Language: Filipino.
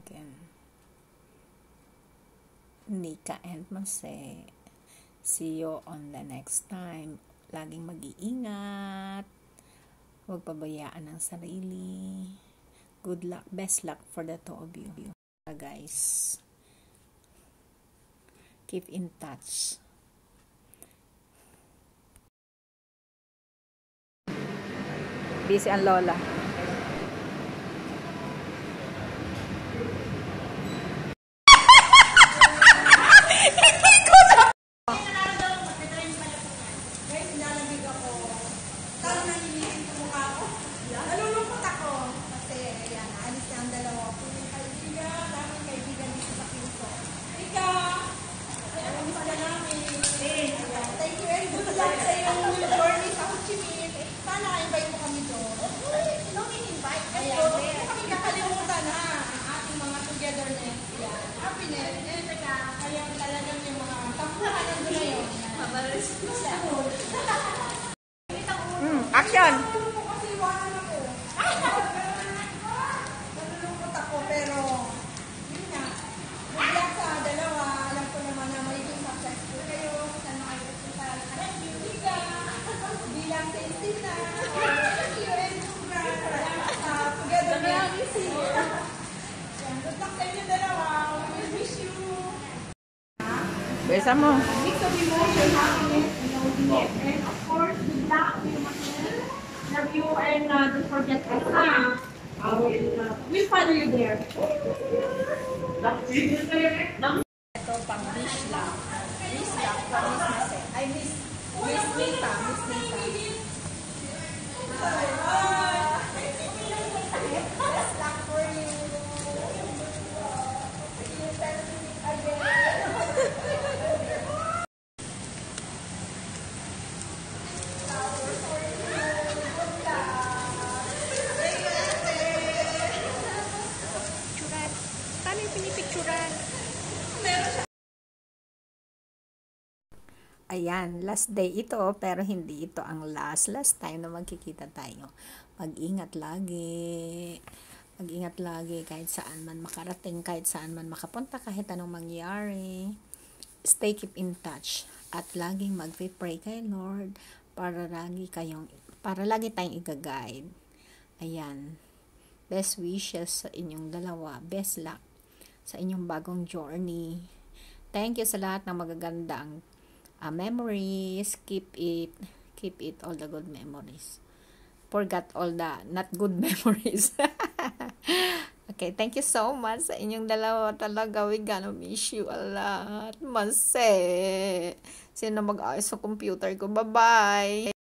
natin. Nika and Mase. See you on the next time. Laging mag-iingat. Huwag pabayaan ang sarili. Good luck, best luck for the two of you. Guys, keep in touch. Busy ang lola. Action! Nalulungkot ako pero yun nga, bigla sa dalawa, alam ko naman na magiging successful kayo, sana kayo sa bilang sensitive na thank you and congrats together good luck sa inyo dalawa, we wish you Besa mo. mix of emotion, happiness, and of course, good luck. Love you and don't forget us. We'll follow you there. Ito pang dish lang. Dish lang for Miss Mase. Ay, Miss Mita. Miss Mita. Best luck for you. See you again. Ayan, last day ito, pero hindi ito ang last time na magkikita tayo. Mag-ingat lagi. Mag-ingat lagi kahit saan man makarating, kahit saan man makapunta, kahit anong mangyari. Stay keep in touch. At laging mag-pray kay Lord para lagi tayong i-guide. Ayan. Best wishes sa inyong dalawa. Best luck sa inyong bagong journey. Thank you sa lahat ng magagandang memories. Keep it all the good memories. Forgot all the not good memories. Okay, thank you so much sa inyong dalawa. Talaga, we gonna miss you a lot. Mase. Sino mag-ayos sa computer ko? Bye-bye.